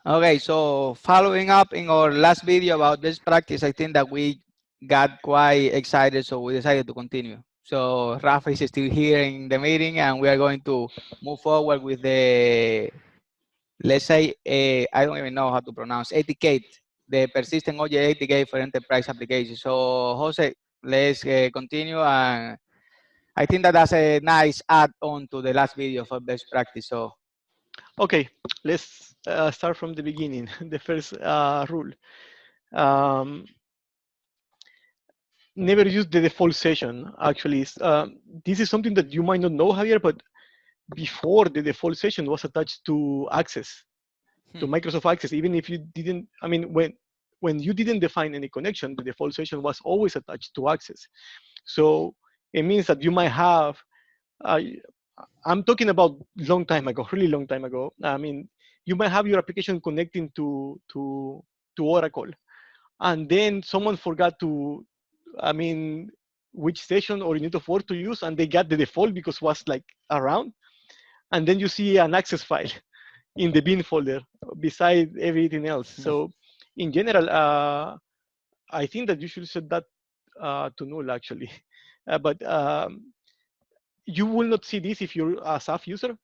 Okay, so following up in our last video about best practice, I think that we got quite excited, so we decided to continue. So Rafa is still here in the meeting, and we are going to move forward with the, let's say, I don't even know how to pronounce, etiquette, the persistent object etiquette for enterprise applications. So Jose, let's continue, and I think that that's a nice add-on to the last video for best practice. So Okay, let's start from the beginning. The first rule. Um, Never use the default session. Actually, this is something that you might not know, Javier, but before the default session was attached to Access, to hmm, Microsoft Access. Even if you didn't, I mean, when you didn't define any connection, the default session was always attached to Access. So it means that you might have. Uh, I'm talking about long time ago, really long time ago. I mean, you might have your application connecting to Oracle, and then someone forgot to, I mean, which session or unit of work to use, and they got the default because it was like around, and then you see an access file in the bin folder beside everything else. So in general, I think that you should set that to null actually. But you will not see this if you're a SAF user.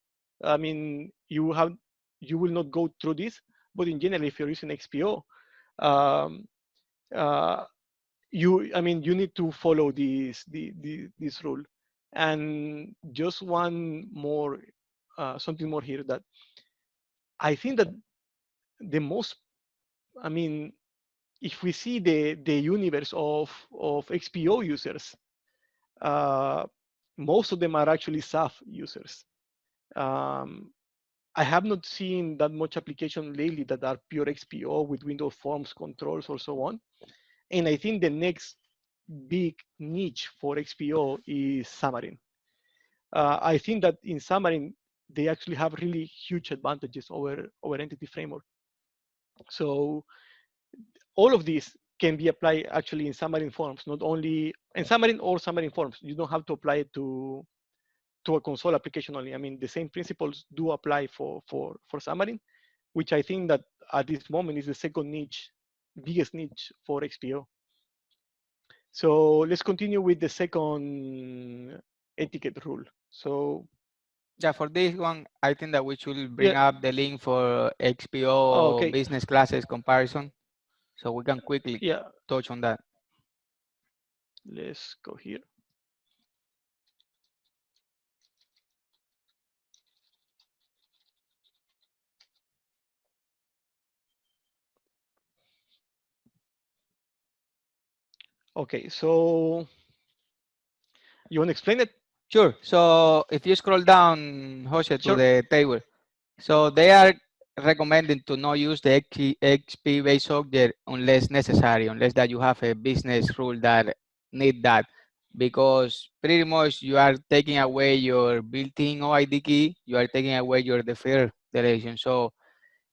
I mean, you will not go through this. But in general, if you're using XPO, um, uh, I mean, you need to follow this rule. And just one more, something more here, that I think that the most, I mean, if we see the universe of XPO users, uh, most of them are actually SAF users. Um, I have not seen that much application lately that are pure XPO with Windows Forms controls or so on. And I think the next big niche for XPO is Xamarin. I think that in Xamarin, they actually have really huge advantages over Entity Framework. So all of these can be applied actually in Xamarin Forms, not only in Xamarin or Xamarin Forms. You don't have to apply it to a console application only. I mean, the same principles do apply for Xamarin, which I think that at this moment is the second niche, biggest niche for XPO. So let's continue with the second etiquette rule. So yeah, for this one, I think that we should bring yeah, up the link for XPO okay, business classes comparison, so we can quickly yeah, touch on that. let's go here. Okay, so you want to explain it? Sure. So if you scroll down, Jose, to Sure. the table, so they are recommending to not use the XP based object unless necessary, unless that you have a business rule that need that, because pretty much you are taking away your built-in OID key, you are taking away your deferred deletion. So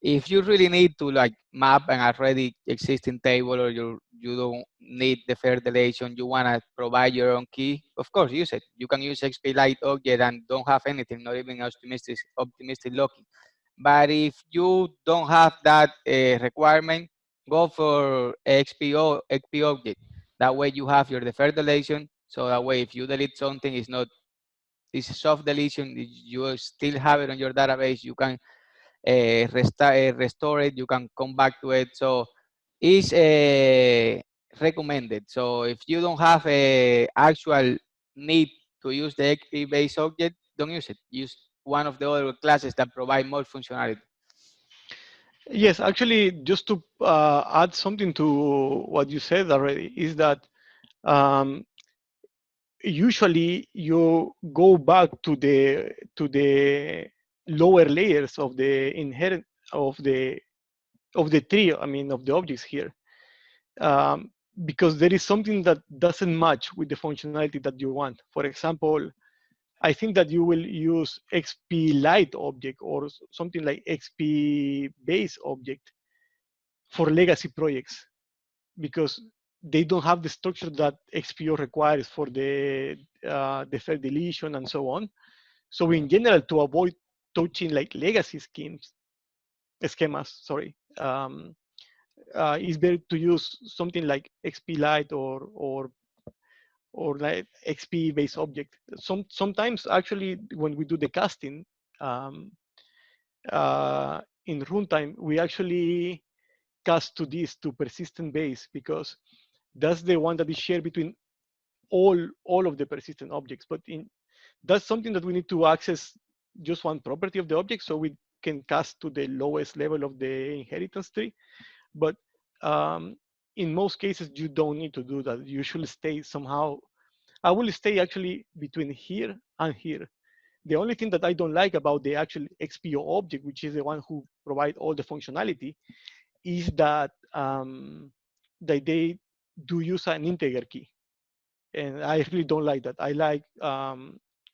if you really need to like map an already existing table, or you don't need the fair delation, you want to provide your own key, of course use it. You can use XP Lite object and don't have anything, not even optimistic locking. But if you don't have that requirement, go for XP object. That way you have your deferred deletion, so that way if you delete something, it's not this soft deletion, you still have it on your database, you can restore it, you can come back to it. So it's recommended. So if you don't have a actual need to use the XP based object, don't use it. Use one of the other classes that provide more functionality. Yes, actually, just to add something to what you said already, is that um, usually you go back to the lower layers of the inherent of the tree. I mean, of the objects here, um, because there is something that doesn't match with the functionality that you want. For example, I think that you will use XP Lite object or something like XP base object for legacy projects because they don't have the structure that XPO requires for the fair deletion and so on. So in general, to avoid touching like legacy schemes, schemas. Sorry. It's better to use something like XP Lite or like XP based object. Sometimes actually when we do the casting um, in runtime, we actually cast to this to persistent base because that's the one that is shared between all of the persistent objects. But that's something that we need to access just one property of the object so we can cast to the lowest level of the inheritance tree. But um, in most cases, you don't need to do that. You should stay somehow. I will stay actually between here and here. The only thing that I don't like about the actual XPO object, which is the one who provide all the functionality, is that they do use an integer key, and I really don't like that. I like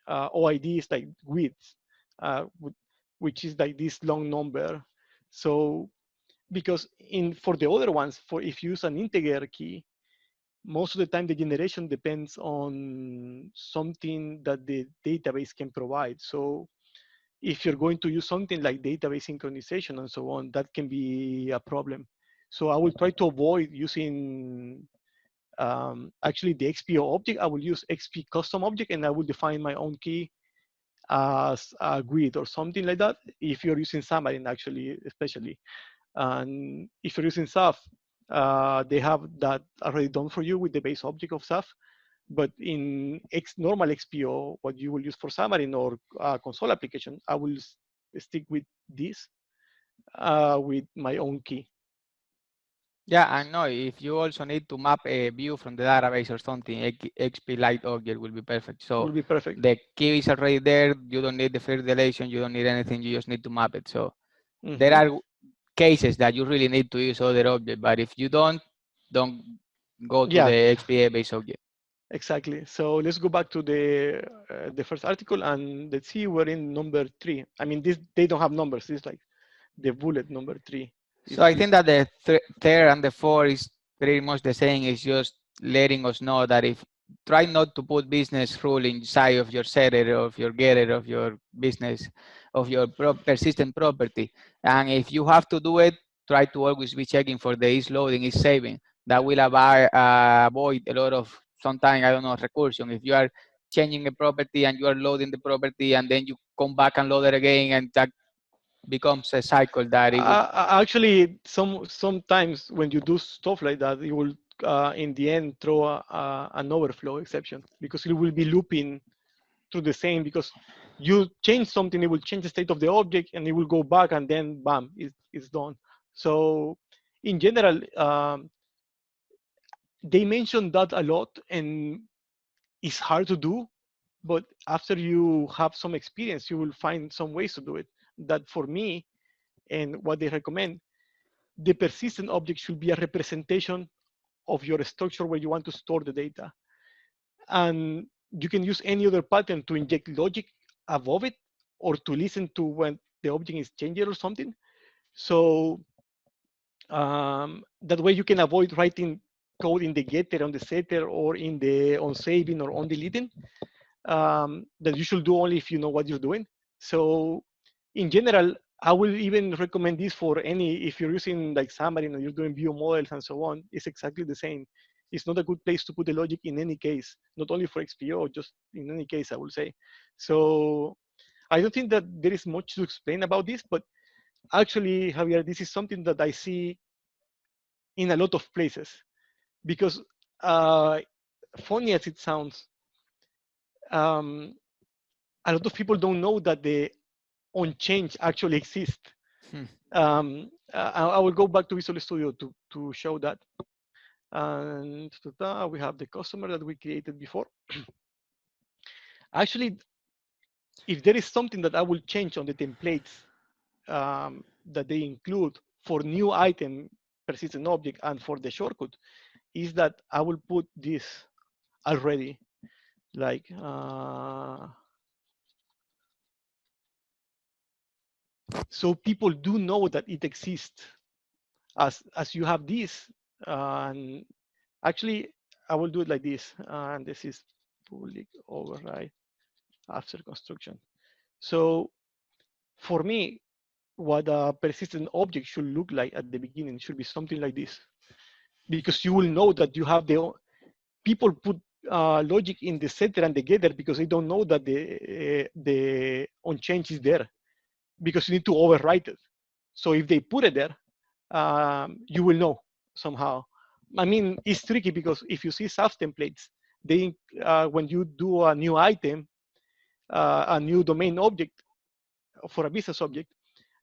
OIDs like widths, which is like this long number. So because in for the other ones, for if you use an integer key, most of the time the generation depends on something that the database can provide. So if you're going to use something like database synchronization and so on, that can be a problem. So I will try to avoid using actually the XPO object. I will use XP custom object and I will define my own key as a grid or something like that. If you're using Xamarin, actually, especially, and if you're using SAF, they have that already done for you with the base object of SAF. But in normal XPO, what you will use for Xamarin or console application, I will stick with this with my own key. Yeah, I know if you also need to map a view from the database or something, XP Lite object will be perfect. Will So be perfect. the key is already there. You don't need the first relation. You don't need anything. You just need to map it. So there Hmm. are cases that you really need to use other object, but if you don't go to the Yeah, XPA base object. exactly. So let's go back to the first article and let's see we're in number 3. I mean, this they don't have numbers. It's like the bullet number 3 So is I this. think that the third and the fourth is pretty much the same. It's just letting us know that if try not to put business rule inside of your setter, of your getter, of your business, of your persistent property. And if you have to do it, try to always be checking for the is loading, is saving. That will avoid a lot of sometimes I don't know recursion. If you are changing a property and you are loading the property and then you come back and load it again and that becomes a cycle that it will. Actually, sometimes when you do stuff like that, you will in the end throw an overflow exception because it will be looping through the same because you change something, it will change the state of the object and it will go back and then bam, it's done. So in general, they mention that a lot and it's hard to do, but after you have some experience, you will find some ways to do it. That for me and what they recommend, the persistent object should be a representation of your structure where you want to store the data. And you can use any other pattern to inject logic above it or to listen to when the object is changing or something. So that way you can avoid writing code in the getter, on the setter, or in the on saving or on deleting. That you should do only if you know what you're doing. So in general, I will even recommend this for any, if you're using like Xamarin and you're doing view models and so on, it's exactly the same. It's not a good place to put the logic in any case, not only for XPO, just in any case, I will say. So I don't think that there is much to explain about this, but actually, Javier, this is something that I see in a lot of places because funny as it sounds, um, a lot of people don't know that the on change actually exist. I will go back to Visual Studio to show that. And we have the customer that we created before. Actually, if there is something that I will change on the templates that they include for new item persistent object and for the shortcut, is that I will put this already. Like, so people do know that it exists as you have this. And actually, I will do it like this. And this is public override after construction. So for me, what a persistent object should look like at the beginning. It should be something like this, because you will know that you have the people put logic in the setter and the getter because they don't know that the on change is there, because you need to overwrite it. So if they put it there, you will know somehow. I mean, it's tricky because if you see subs templates, they when you do a new item, a new domain object for a business object,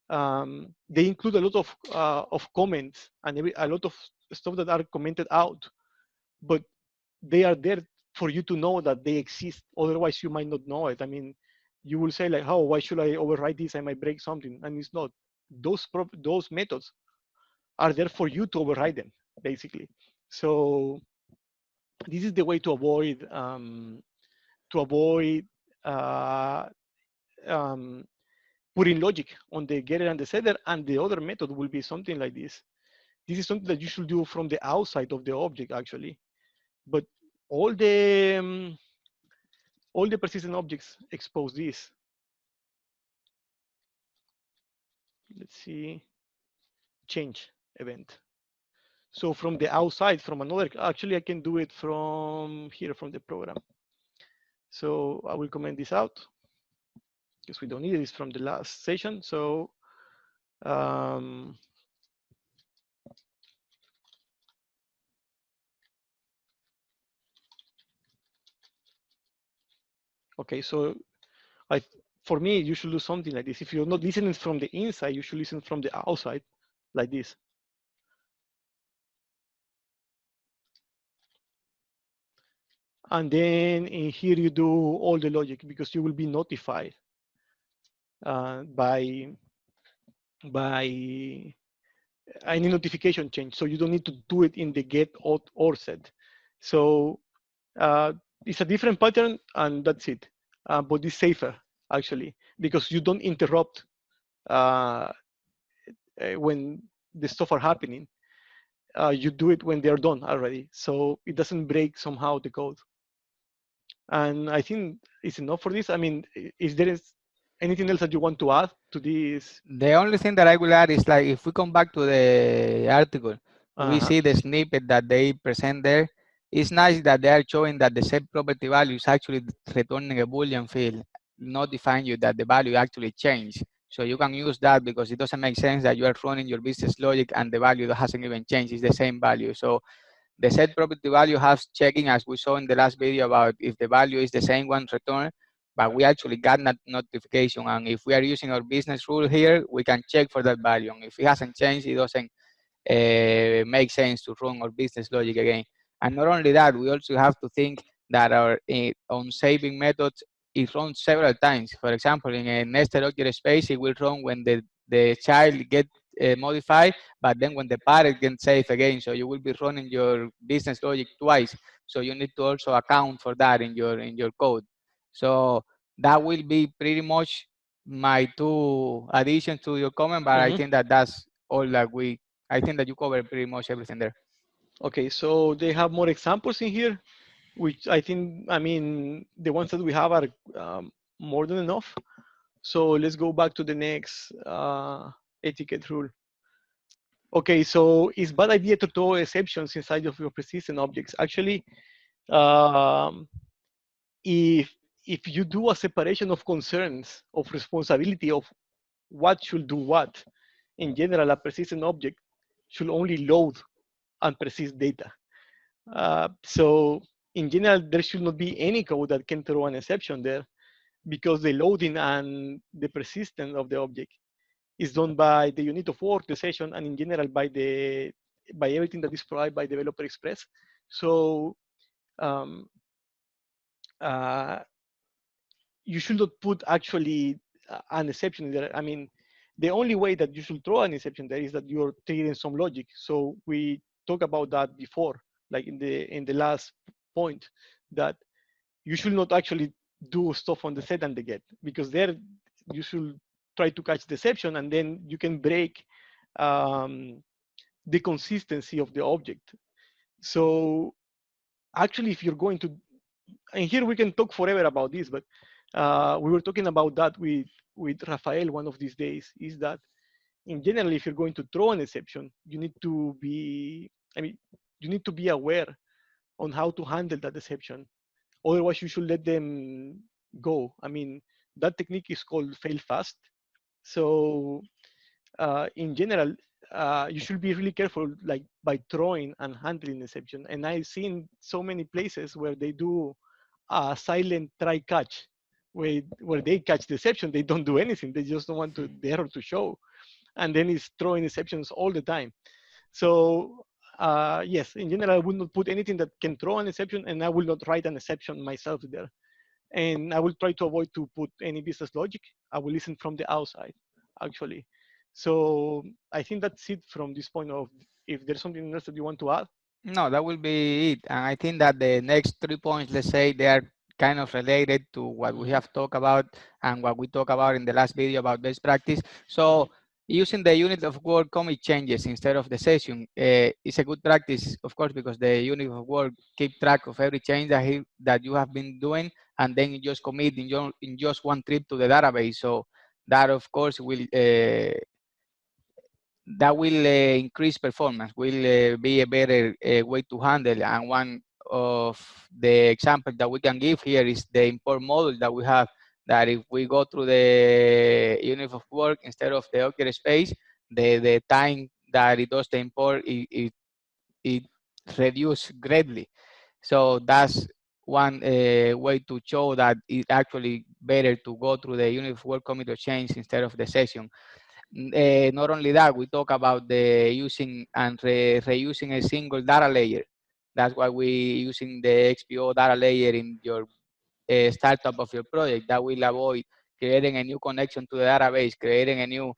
they include a lot of comments and a lot of stuff that are commented out, but they are there for you to know that they exist. Otherwise, you might not know it. I mean, you will say like, "Oh, why should I override this? I might break something," and it's not. Those methods are there for you to override them, basically. So this is the way to avoid uh, um, putting logic on the getter and the setter. And the other method will be something like this. This is something that you should do from the outside of the object, actually. But all the um, all the persistent objects expose this. Let's see, change event. So from the outside, from another, actually I can do it from here, from the program. So I will comment this out because we don't need this from the last session. So um, okay, so I, for me, you should do something like this. If you're not listening from the inside, you should listen from the outside, like this. And then in here you do all the logic because you will be notified by any notification change. So you don't need to do it in the get or set. So uh, it's a different pattern and that's it. But it's safer actually because you don't interrupt uh, when the stuff are happening. You do it when they're done already. So it doesn't break somehow the code. And I think it's enough for this. I mean, is there anything else that you want to add to this? The only thing that I will add is like if we come back to the article, we Uh-huh. see the snippet that they present there. It's nice that they are showing that the set property value is actually returning a Boolean field, notifying you that the value actually changed. So you can use that because it doesn't make sense that you are running your business logic and the value hasn't even changed. It's the same value. So the set property value has checking, as we saw in the last video, about if the value is the same one returned, but we actually got that notification. And if we are using our business rule here, we can check for that value. And if it hasn't changed, it doesn't make sense to run our business logic again. And not only that, we also have to think that our on saving methods, it runs several times. For example, in a nested object space, it will run when the child get modified, but then when the parent gets saved again. So you will be running your business logic twice. So you need to also account for that in your code. So that will be pretty much my two additions to your comment, but I Mhm. think that that's all that I think that you covered pretty much everything there. Okay, so they have more examples in here, which I think, I mean, the ones that we have are more than enough. So let's go back to the next etiquette rule. Okay, so it's bad idea to throw exceptions inside of your persistent objects. Actually, um, if if you do a separation of concerns of responsibility of what should do what, in general, a persistent object should only load and persist data. So in general, there should not be any code that can throw an exception there because the loading and the persistence of the object is done by the unit of work, the session, and in general by everything that is provided by Developer Express. So um, uh, you should not put actually an exception there. I mean, the only way that you should throw an exception there is that you're triggering some logic. So we talked about that before, like in the last point, that you should not actually do stuff on the set and the get because there you should try to catch deception and then you can break um, the consistency of the object. So actually, if you're going to, and here we can talk forever about this, but we were talking about that with Rafael one of these days, is that in general, if you're going to throw an exception, you need to be, I mean, you need to be aware on how to handle that exception. Otherwise, you should let them go. I mean, that technique is called fail fast. So in general, you should be really careful, like by throwing and handling exception. And I've seen so many places where they do a silent try catch, where they catch the exception, they don't do anything. They just don't want to the error to show, and then it's throwing exceptions all the time. So yes, in general, I would not put anything that can throw an exception, and I will not write an exception myself there. And I will try to avoid to put any business logic. I will listen from the outside, actually. So I think that's it from this point of. If there's something else that you want to add. No, that will be it. And I think that the next 3 points, let's say, they are kind of related to what we Mhm, have talked about and what we talked about in the last video about best practice. mhm. So using the unit of work commit changes instead of the session is a good practice, of course, because the unit of work keep track of every change that you have been doing, and then you just commit in just one trip to the database. So that, of course, will increase performance, will be a better way to handle. And one of the examples that we can give here is the import module that we have, that if we go through the unit of work instead of the object space, the time that it does the import, it reduced greatly. So that's one way to show that it's actually better to go through the unit of work commit or change instead of the session. Not only that, we talk about the using and reusing a single data layer. That's why we using the XPO data layer in your startup of your project. That will avoid creating a new connection to the database, creating a new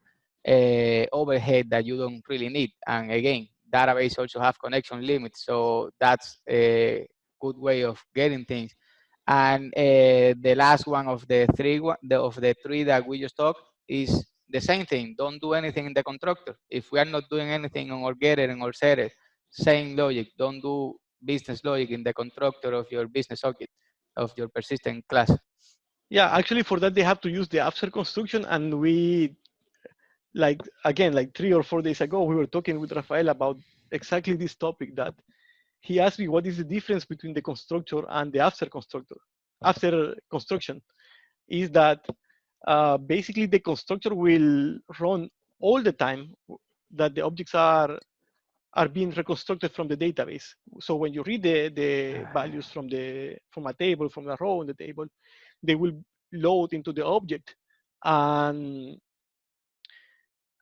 overhead that you don't really need. And again, database also have connection limits, so that's a good way of getting things. And the last one of the three that we just talked is the same thing. Don't do anything in the constructor. If we are not doing anything on our getter and our setter, same logic. Don't do business logic in the constructor of your business object of your persistent class. Yeah, actually, for that they have to use the after construction, and we like again like 3 or 4 days ago we were talking with Rafael about exactly this topic. That he asked me what is the difference between the constructor and the after construction. Is that basically the constructor will run all the time that the objects are being reconstructed from the database. So when you read the values from a table, from a row in the table, they will load into the object, and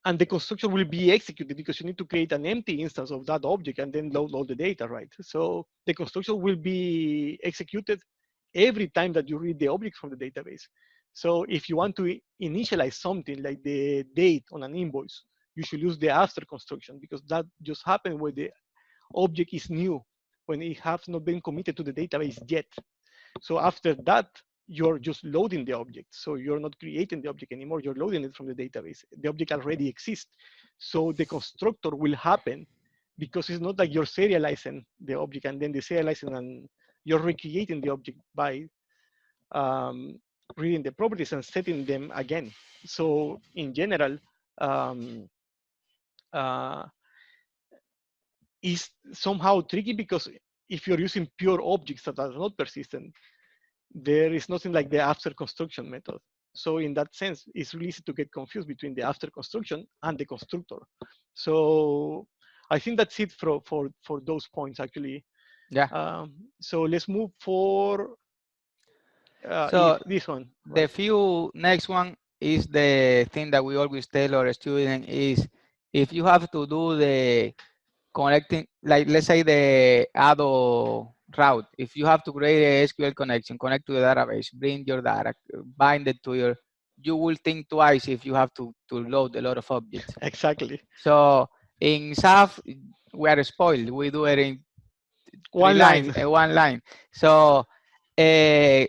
the construction will be executed because you need to create an empty instance of that object and then load all the data, right? So the construction will be executed every time that you read the object from the database. So if you want to initialize something like the date on an invoice, you should use the after construction, because that just happened when the object is new, when it has not been committed to the database yet. So after that, you're just loading the object. So you're not creating the object anymore. You're loading it from the database. The object already exists. So the constructor will happen, because it's not like you're serializing the object and then the serializing and you're recreating the object by um, reading the properties and setting them again. So in general, um, uh, is somehow tricky, because if you're using pure objects that are not persistent, there is nothing like the after construction method. So in that sense, it's really easy to get confused between the after construction and the constructor. So I think that's it for those points, actually. Yeah. So let's move for So this one, the right? few next one is the thing that we always tell our student is, if you have to do the connecting, like let's say the ADO route, if you have to create a SQL connection, connect to the database, bring your data, bind it to your, you will think twice if you have to load a lot of objects. Exactly. So in SAF, we are spoiled. We do it in three One lines, line. one line. So you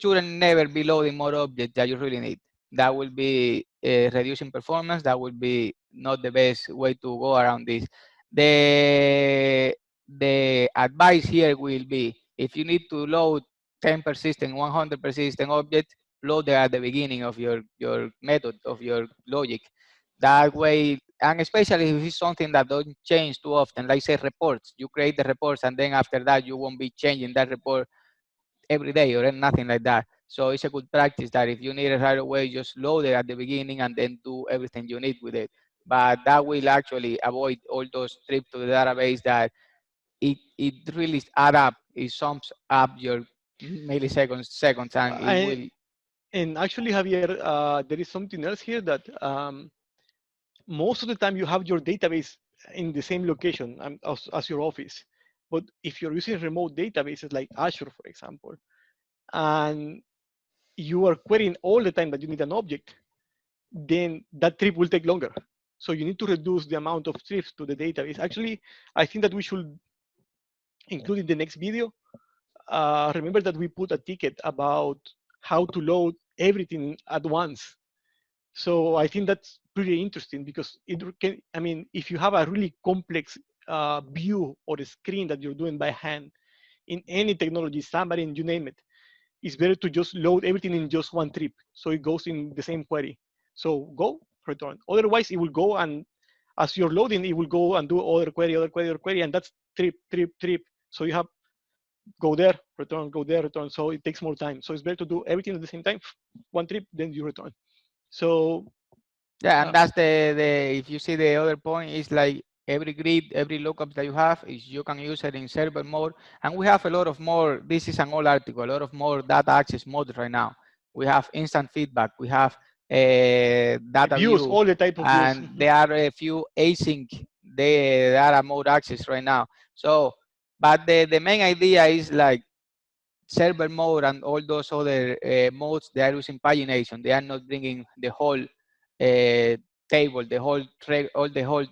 shouldn't never be loading more objects that you really need. That will be reducing performance. That will be not the best way to go around this. The advice here will be, if you need to load 10 persistent, 100 persistent objects, load them at the beginning of your method, of your logic. That way, and especially if it's something that don't change too often, like say reports, you create the reports and then after that you won't be changing that report every day or nothing like that. So it's a good practice that if you need it right away, just load it at the beginning and then do everything you need with it. But that will actually avoid all those trips to the database that it really add up. It sums up your milliseconds, seconds, and it I, will. and actually, Javier, there is something else here that most of the time you have your database in the same location as your office. But if you're using remote databases like Azure, for example, and you are querying all the time that you need an object, then that trip will take longer. So you need to reduce the amount of trips to the database. Actually, I think that we should include in the next video. Remember that we put a ticket about how to load everything at once. So I think that's pretty interesting because it can, I mean, if you have a really complex view or a screen that you're doing by hand in any technology, Xamarin, you name it, it's better to just load everything in just one trip. So it goes in the same query. So go, return. Otherwise, it will go and as you're loading, it will go and do other query, other query, other query, and that's trip, trip, trip. So you have go there, return. So it takes more time. So it's better to do everything at the same time. One trip, then you return. So Yeah, and um, that's the if you see the other point is like every grid, every lookup that you have is you can use it in server mode, and we have a lot of more. This is an old article, a lot of more data access modes right now. We have instant feedback, we have a data views, view, all the type of views. and there are a few async the data mode access right now. So, but the main idea is like server mode and all those other modes, they are using pagination. They are not bringing the whole table, all the whole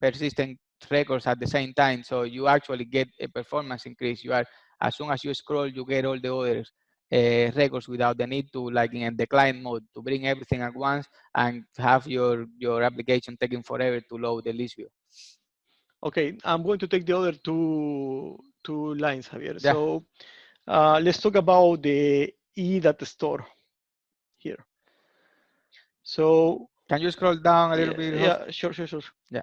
persistent records at the same time. So you actually get a performance increase. You are as soon as you scroll, you get all the other records without the need to like in the client mode to bring everything at once and have your application taking forever to load the list view. Okay, I'm going to take the other two lines, Javier. Yeah. So let's talk about the e data store here. So Can you scroll down a little yeah, bit, Host? yeah, sure, sure, sure. Yeah,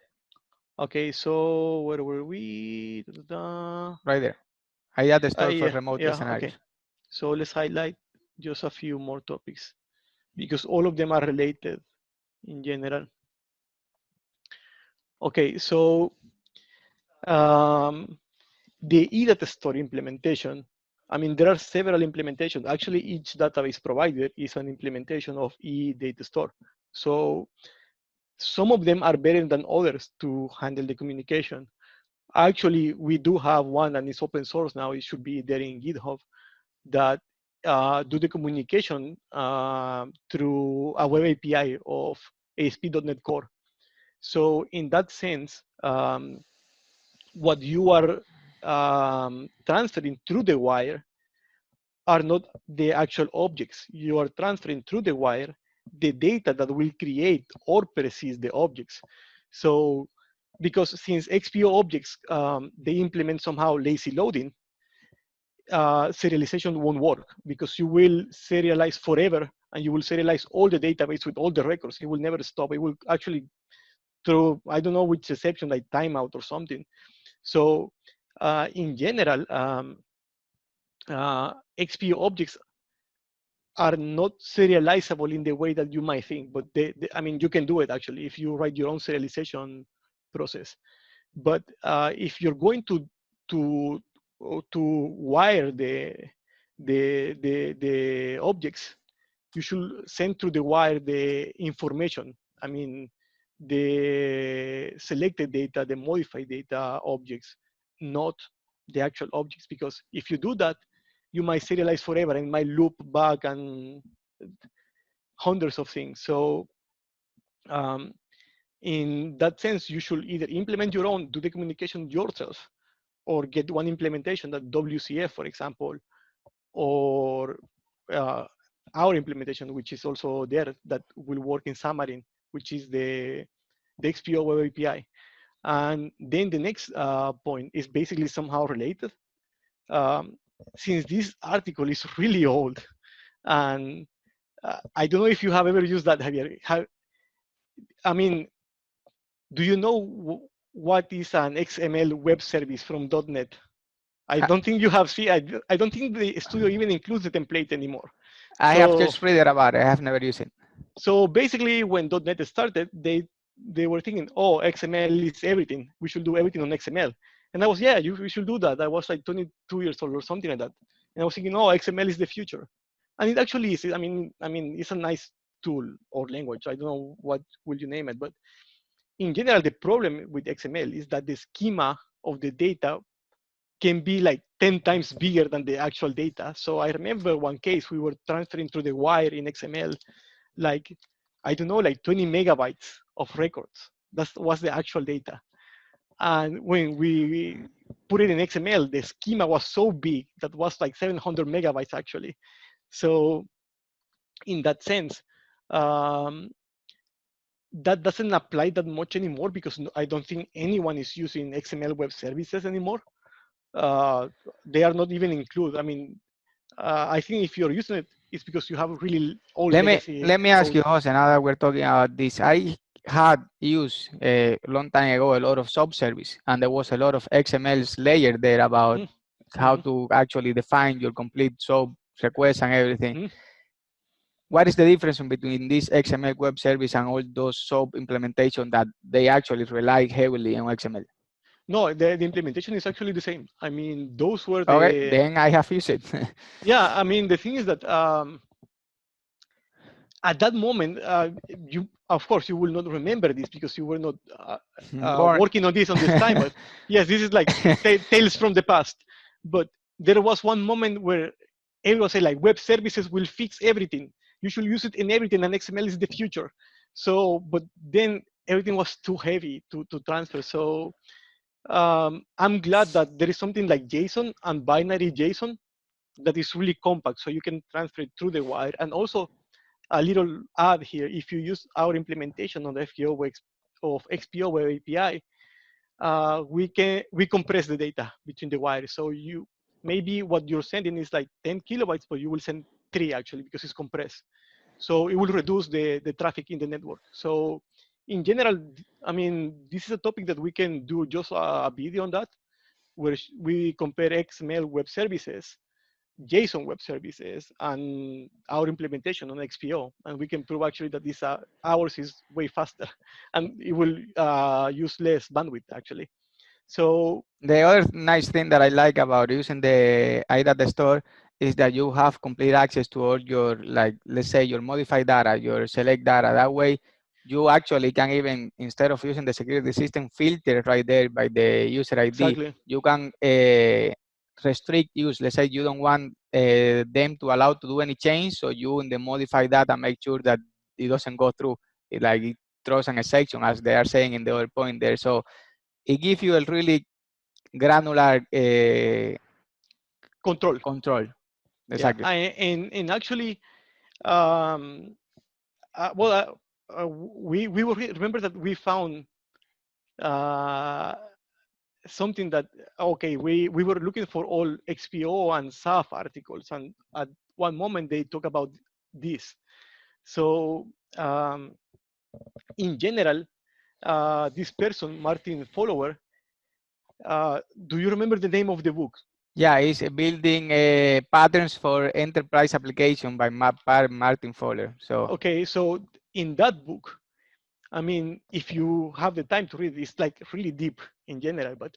Okay, so where were we? Da, da, da. right there. I add the store for Yeah, remote yeah, okay. scenarios. So let's highlight just a few more topics because all of them are related in general. Okay, so um, the eData store implementation, I mean, there are several implementations. Actually, each database provider is an implementation of eData store. So some of them are better than others to handle the communication. Actually, we do have one and it's open source now. It should be there in GitHub that do the communication through a web API of ASP.NET Core. So in that sense, what you are transferring through the wire are not the actual objects. You are transferring through the wire the data that will create or persist the objects. So, because since XPO objects, they implement somehow lazy loading, serialization won't work because you will serialize forever and you will serialize all the database with all the records. It will never stop. It will actually through, I don't know which exception, like timeout or something. So in general, XPO objects are not serializable in the way that you might think, but I mean, you can do it actually if you write your own serialization process. But if you're going to wire the objects, you should send through the wire the information. I mean, the selected data, the modified data objects, not the actual objects. Because if you do that, you might serialize forever and might loop back and hundreds of things. So um, in that sense, you should either implement your own, do the communication yourself, or get one implementation that WCF, for example, or uh, our implementation, which is also there, that will work in Xamarin, which is the XPO Web API. And then the next point is basically somehow related. Um, since this article is really old, and I don't know if you have ever used that, Javier. I mean, do you know what is an XML web service from .NET? I Ha- don't think you have seen. I don't think the studio even includes the template anymore. I have So just read it about it. I have never used it. so basically, when .NET started, they were thinking, oh, XML is everything. We should do everything on XML. And I was, yeah, we should do that. I was like 22 years old or something like that. And I was thinking, oh, XML is the future. And it actually is. I mean, it's a nice tool or language. I don't know what will you name it, but in general, the problem with XML is that the schema of the data can be like 10 times bigger than the actual data. So I remember one case we were transferring through the wire in XML, like, I don't know, like 20 megabytes of records. That was the actual data. And when we put it in XML, the schema was so big that was like 700 megabytes actually. So in that sense, um, that doesn't apply that much anymore because I don't think anyone is using XML web services anymore. Uh, they are not even included. I mean, I think if you're using it, it's because you have really old legacy Let me ask code. you, Jose. Now that we're talking about this, I had used a long time ago a lot of subservice, and there was a lot of XML's layer there about Mhm, how mhm, to actually define your complete sub request and everything. mhm. What is the difference between this XML web service and all those sub implementation that they actually rely heavily on XML? No, the implementation is actually the same. I mean, those were Okay, the, then I have used it. yeah, I mean, the thing is that at that moment, you, of course, you will not remember this because you were not Born. working on this time. But yes, this is like tales from the past. But there was one moment where everyone said like web services will fix everything. You should use it in everything, and XML is the future. So, but then everything was too heavy to transfer. So I'm glad that there is something like JSON and binary JSON that is really compact, so you can transfer it through the wire. And also a little add here: if you use our implementation on the of XPO Web API, we compress the data between the wires. So you maybe what you're sending is like 10 kilobytes, but you will send 3 actually because it's compressed. So it will reduce the traffic in the network. So in general, I mean, this is a topic that we can do just a video on that, where we compare XML web services, JSON web services, and our implementation on XPO, and we can prove actually that this ours is way faster, and it will use less bandwidth actually. So The other nice thing that I like about using the iData store is that you have complete access to all your, like, let's say your modified data, your select data. That way, you actually can even, instead of using the security system, filter right there by the user ID. exactly, You can restrict use. Let's say you don't want them to allow to do any change, so you in the modified data make sure that it doesn't go through. Like it throws an exception, as they are saying in the other point there. So it gives you a really granular control. control. Yeah, Exactly. and actually, um, well, we were remember that we found uh, something that, okay, we were looking for all XPO and SAF articles, and at one moment they talk about this. So in general, this person, Martin Follower, do you remember the name of the book? Yeah, it's building patterns for enterprise application by Martin Fowler. So Okay, so in that book, I mean, if you have the time to read, it's like really deep in general, but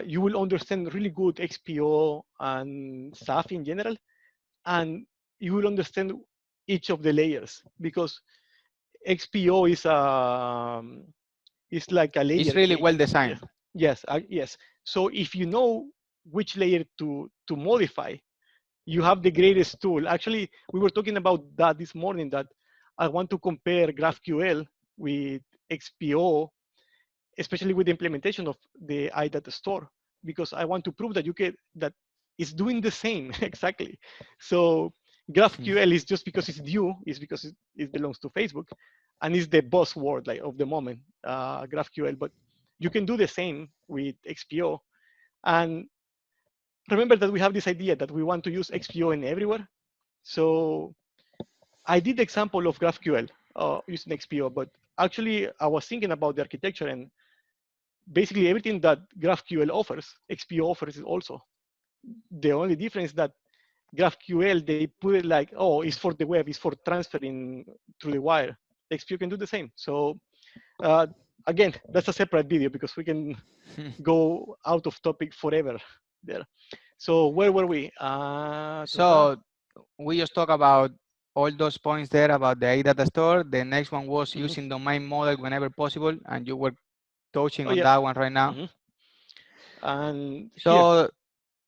you will understand really good XPO and SAF in general, and you will understand each of the layers because XPO is like a it's layer really cake. well designed. Yes, yes, yes. So if you know which layer to modify, you have the greatest tool. Actually, we were talking about that this morning. That I want to compare GraphQL with XPO, especially with the implementation of the iData store, because I want to prove that you can that it's doing the same exactly. So GraphQL is just because it's new, is because it belongs to Facebook, and it's the buzzword like of the moment, GraphQL. But you can do the same with XPO. And remember that we have this idea that we want to use XPO in everywhere. So I did the example of GraphQL using XPO, but actually, I was thinking about the architecture, and basically everything that GraphQL offers, XPO offers is also. The only difference that GraphQL, they put it like, oh, it's for the web, it's for transferring through the wire. XPO can do the same. So uh, again, that's a separate video because we can go out of topic forever there. So where were we? So we just talk about all those points there about the data store. The next one was Mhm. using domain model whenever possible, and you were touching Oh on yeah. that one right now. Hmm. And here, So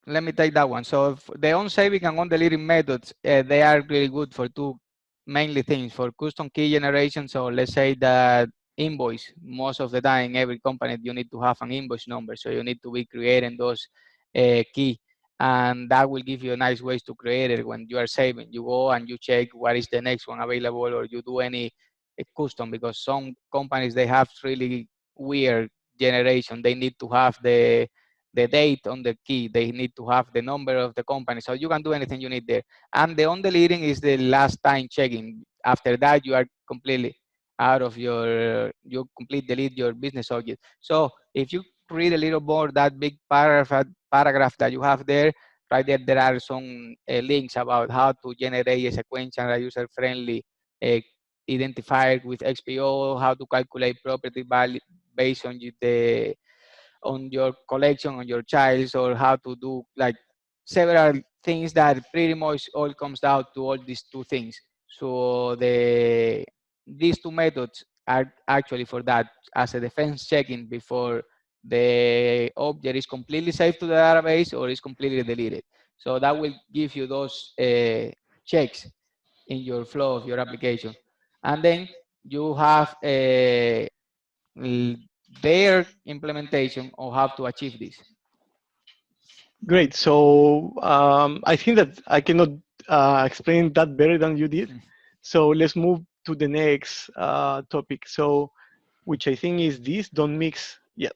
let me take that one. So the on-saving and on-deleting methods, they are really good for two mainly things, for custom key generation. So let's say that invoice, most of the time, every company, you need to have an invoice number. So you need to be creating those key. And that will give you a nice ways to create it when you are saving. You go and you check what is the next one available, or you do any custom, because some companies, they have really weird generation. They need to have the date on the key. They need to have the number of the company. So you can do anything you need there. And the on deleting is the last time checking. After that, you are completely out of you complete delete your business object. So if you read a little more that big paragraph that you have there, right there are some links about how to generate a sequential user friendly uh, identifier with XPO, how to calculate property value based on on your collection, on your childs, or how to do like several things that pretty much all comes down to all these two things. So these two methods are actually for that, as a defense checking before the object is completely saved to the database or is completely deleted. So that will give you those checks in your flow of your application. And then you have their implementation of how to achieve this. great. So I think that I cannot explain that better than you did. Hmm. So let's move to the next topic. So which I think is this: don't mix. Yeah,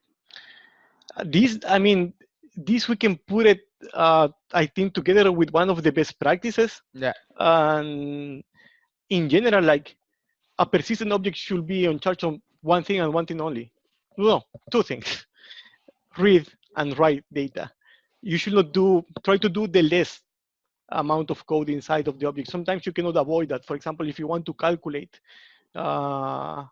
this. I mean, this we can put it. I think together with one of the best practices. Yeah, And in general, like a persistent object should be in charge of one thing and one thing only. No, two things: read and write data. You should not try to do the less amount of code inside of the object. Sometimes you cannot avoid that. For example, if you want to calculate, uh,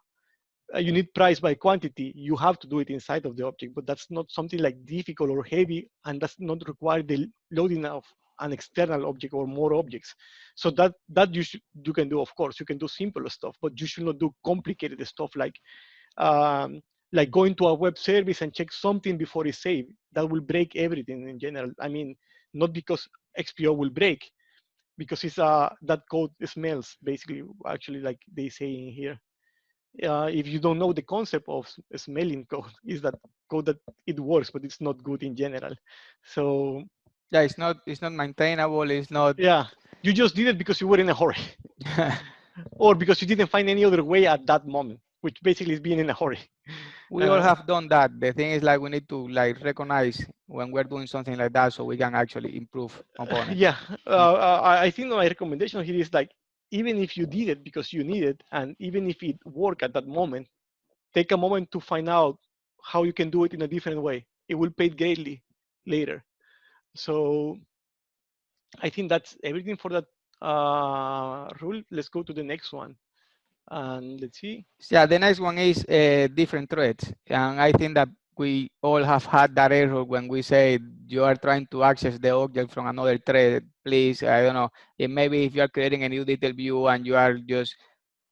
you need price by quantity, you have to do it inside of the object, but that's not something like difficult or heavy, and does not require the loading of an external object or more objects. So that you can do. Of course, you can do simpler stuff, but you should not do complicated stuff um, like going to a web service and check something before it's saved. That will break everything in general. I mean, not because XPO will break, because it's that code smells basically. Actually, like they say in here, if you don't know the concept of smelling code, is that code that it works, but it's not good in general. So yeah, it's not maintainable. It's not. yeah, you just did it because you were in a hurry, or because you didn't find any other way at that moment, which basically is being in a hurry. We all Uh, have done that. The thing is, like, we need to like recognize when we're doing something like that, so we can actually improve upon it. yeah, Mm. I think my recommendation here is like, even if you did it because you need it, and even if it worked at that moment, take a moment to find out how you can do it in a different way. It will pay greatly later. So I think that's everything for that rule. Let's go to the next one, and let's see. Yeah, the next one is different threads. And I think that we all have had that error when we say you are trying to access the object from another thread. Please, I don't know, maybe if you are creating a new detail view and you are just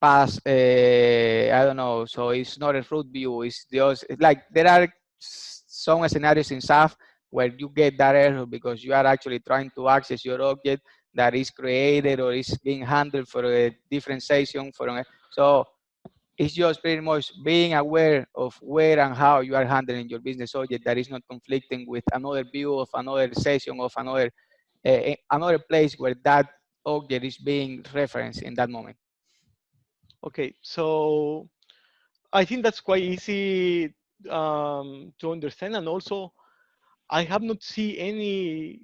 past, I don't know, so it's not a root view, it's just like there are some scenarios in SAF where you get that error because you are actually trying to access your object that is created or is being handled for a different session. So it's just pretty much being aware of where and how you are handling your business object that is not conflicting with another view of another session of another place where that object is being referenced in that moment. Okay, so I think that's quite easy to understand, and also I have not seen any.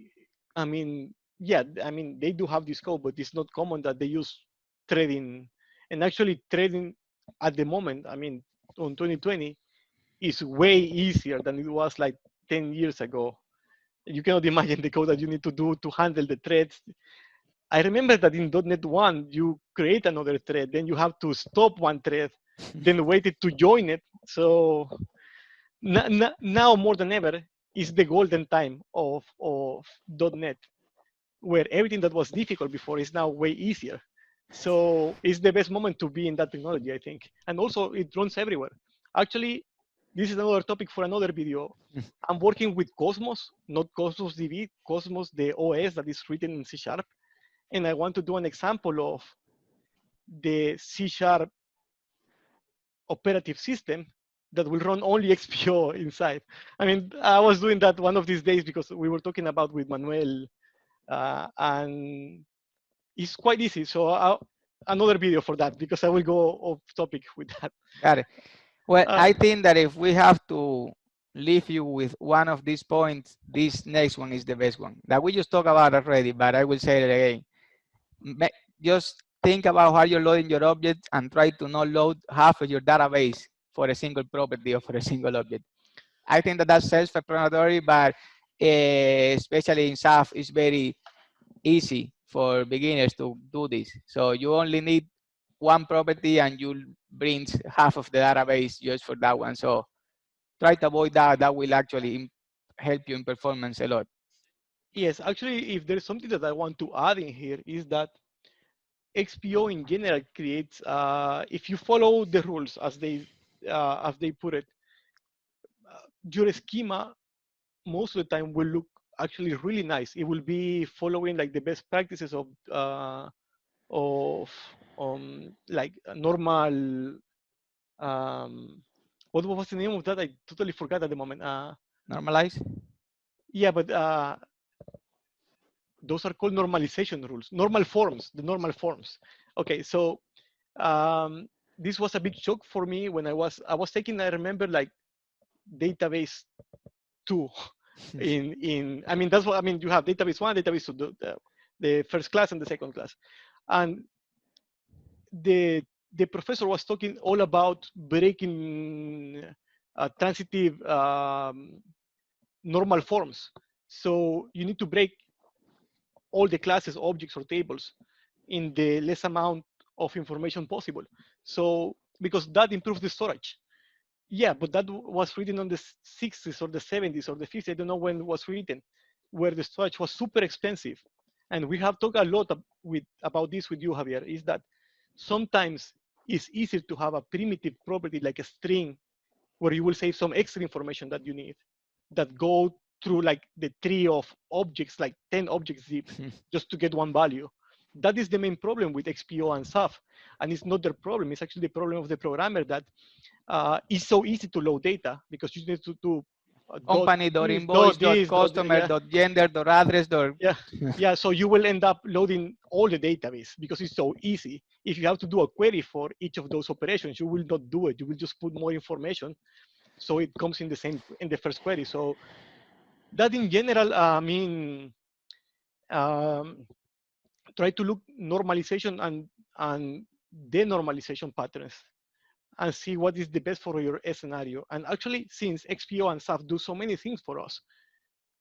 I mean, yeah, I mean they do have this code, but it's not common that they use threading. And actually, threading. at the moment, I mean, on 2020, is way easier than it was like 10 years ago. You cannot imagine the code that you need to do to handle the threads. I remember that in .NET 1, you create another thread, then you have to stop one thread, then wait it to join it. So now more than ever is the golden time of .NET, where everything that was difficult before is now way easier. So it's the best moment to be in that technology, I think. And also it runs everywhere. Actually, this is another topic for another video. I'm working with Cosmos, not Cosmos DB, Cosmos, the OS that is written in C Sharp. And I want to do an example of the C Sharp operative system that will run only XPO inside. I mean, I was doing that one of these days because we were talking about with Manuel, and it's quite easy. So another video for that because I will go off topic with that. Got it. Well, Uh, I think that if we have to leave you with one of these points, this next one is the best one that we just talked about already, but I will say it again. Just think about how you're loading your objects and try to not load half of your database for a single property or for a single object. I think that that's self-explanatory, but especially in SAF, it's very easy for beginners to do this. So you only need one property and you'll bring half of the database just for that one. So try to avoid that. That will actually help you in performance a lot. yes, actually, if there's something that I want to add in here is that XPO in general creates, if you follow the rules as they put it, your schema most of the time will look actually really nice. It will be following like the best practices of like a normal what was the name of that? I totally forgot at the moment. Normalize. Yeah, but those are called normalization rules, normal forms, the normal forms. Okay, so um, this was a big shock for me when I was taking. I remember like database two in I mean that's what I mean. You have database one, database two, the first class and the second class, and the professor was talking all about breaking transitive normal forms. So you need to break all the classes, objects, or tables in the less amount of information possible. So because that improves the storage. Yeah, but that was written on the 60s or the 70s or the 50s. I don't know when it was written, where the storage was super expensive. And we have talked a lot about this with you, Javier, is that sometimes it's easier to have a primitive property like a string where you will save some extra information that you need that go through like the tree of objects, like 10 objects deep, just to get one value. That is the main problem with XPO and SAF. And it's not their problem, it's actually the problem of the programmer that it's so easy to load data because you need to do Company dot dot invoice dot this, dot customer yeah, dot gender dot address dot. yeah, yeah. So you will end up loading all the database because it's so easy. If you have to do a query for each of those operations, you will not do it. You will just put more information, so it comes in the same in the first query. So that in general, I mean, um, try to look normalization and denormalization patterns and see what is the best for your scenario. And actually, since XPO and SAF do so many things for us,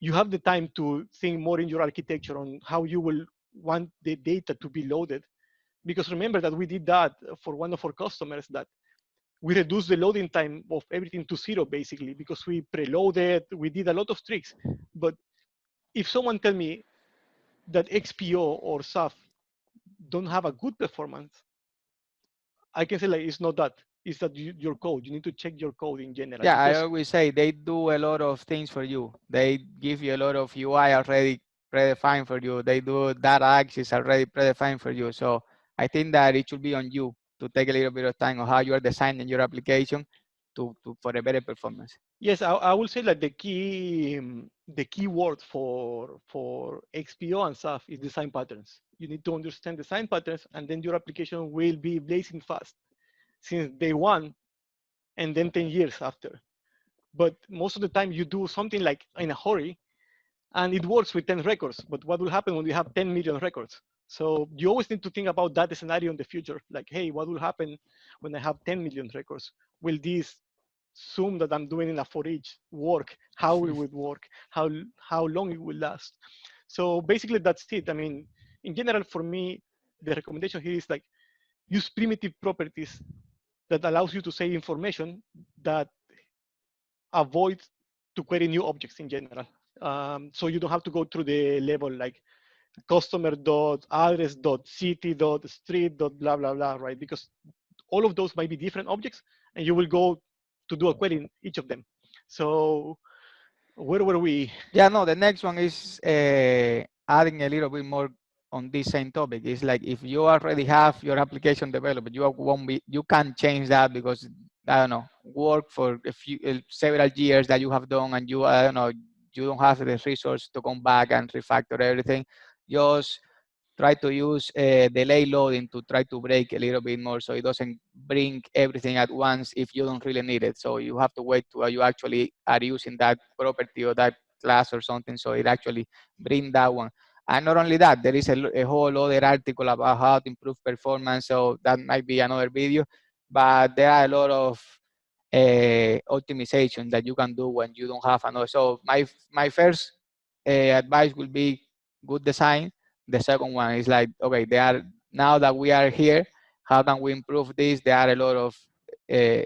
you have the time to think more in your architecture on how you will want the data to be loaded. Because remember that we did that for one of our customers, that we reduced the loading time of everything to zero basically because we preloaded, we did a lot of tricks. But if someone tell me that XPO or SAF don't have a good performance, I can say like it's not that. It's that your code. You need to check your code in general Yeah, I because always say they do a lot of things for you. They give you a lot of UI already predefined for you. They do data access already predefined for you. So I think that it should be on you to take a little bit of time on how you are designing your application for a better performance. yes, I will say like the key word for XPO and SAF is design patterns. You need to understand design patterns, and then your application will be blazing fast since day one, and then 10 years after. But most of the time, you do something like in a hurry, and it works with 10 records. But what will happen when you have 10 million records? So you always need to think about that scenario in the future. Like, hey, what will happen when I have 10 million records? Will this Zoom that I'm doing in a for each work? How will it work? How long it will last? So basically, that's it. I mean, in general, for me, the recommendation here is like use primitive properties that allows you to save information that avoid to query new objects in general. So you don't have to go through the level like customer dot address dot city dot street dot blah blah blah, right? Because all of those might be different objects, and you will go to do a query in each of them. So where were we? Yeah, no, the next one is adding a little bit more on this same topic. It's like if you already have your application developed, you can change that because I don't know, work for a few several years that you have done, and you I don't know, you don't have the resource to come back and refactor everything. Just try to use delay loading to try to break a little bit more so it doesn't bring everything at once if you don't really need it. So you have to wait till you actually are using that property or that class or something so it actually bring that one. And not only that, there is a whole other article about how to improve performance, so that might be another video, but there are a lot of optimization that you can do when you don't have another. So my first advice will be good design. The second one is like, okay, they are now that we are here, how can we improve this? There are a lot of uh,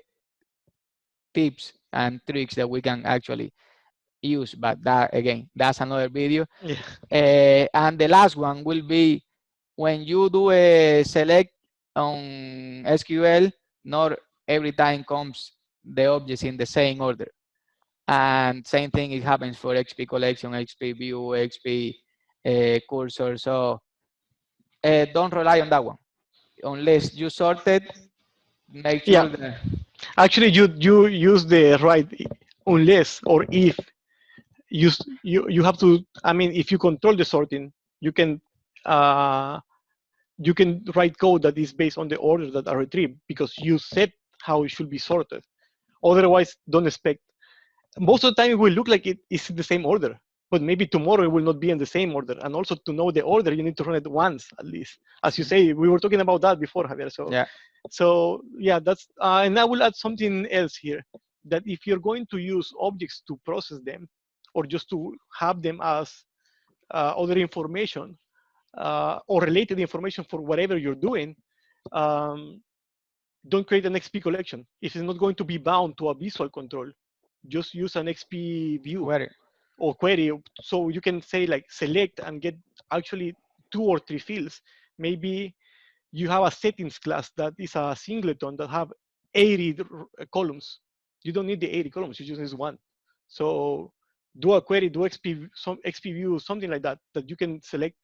tips and tricks that we can actually use, but that again, that's another video. Yeah. And the last one will be when you do a select on SQL, not every time comes the objects in the same order. And same thing it happens for XP collection, XP view, XP cursor. So don't rely on that one unless you sort it. Make Yeah. sure that Actually, you use the right unless or if you have to. I mean, if you control the sorting, you can uh, you can write code that is based on the orders that are retrieved because you set how it should be sorted. Otherwise, don't expect. Most of the time, it will look like it is in the same order, but maybe tomorrow it will not be in the same order. And also to know the order, you need to run it once at least. As you say, we were talking about that before, Javier. yeah, So yeah, that's and I will add something else here that if you're going to use objects to process them or just to have them as other information or related information for whatever you're doing, um, don't create an XP collection. If it's not going to be bound to a visual control, just use an XP view query. or query. So you can say like select and get actually 2 or 3 fields. Maybe you have a settings class that is a singleton that have 80 columns. You don't need the 80 columns, you just need one. So do a query, do some XP view, something like that, that you can select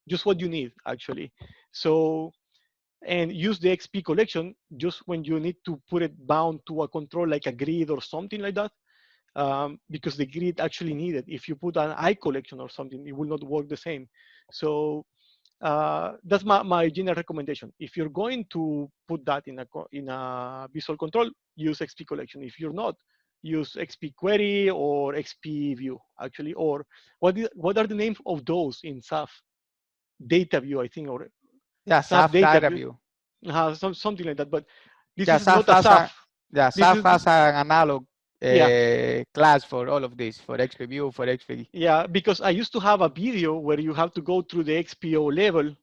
just what you need actually. So, and use the XP collection just when you need to put it bound to a control like a grid or something like that. Because the grid actually needed. If you put an I collection or something, it will not work the same. So that's my general recommendation. If you're going to put that in a visual control, use XP collection. If you're not, use XP query or XP view actually. Or what are the names of those in SAF? Data view, I think, or Yeah, SAF SAF data data view, view. something like that. But this Yeah, is not a SAF. This SAF is has an analog yeah. class for all of this, for XP view, for XP. Yeah, because I used to have a video where you have to go through the XPO level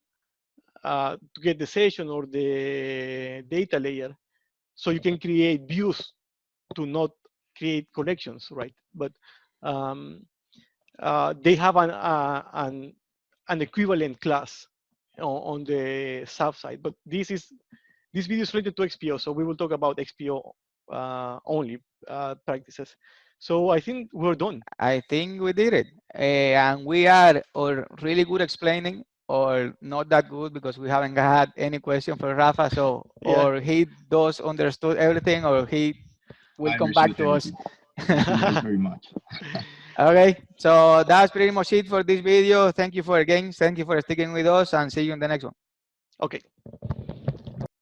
to get the session or the data layer, so you can create views to not create collections, right? But um, they have an equivalent class on the south side. But this video is related to XPO, so we will talk about XPO only practices. So I think we're done. I think we did it. And we are or really good explaining or not that good because we haven't had any question for Rafa. So, Yeah. or he does understood everything or he will I come back understood to us. everything. Thank you guys very much. Okay, so that's pretty much it for this video. Thank you for again. Thank you for sticking with us and see you in the next one. Okay.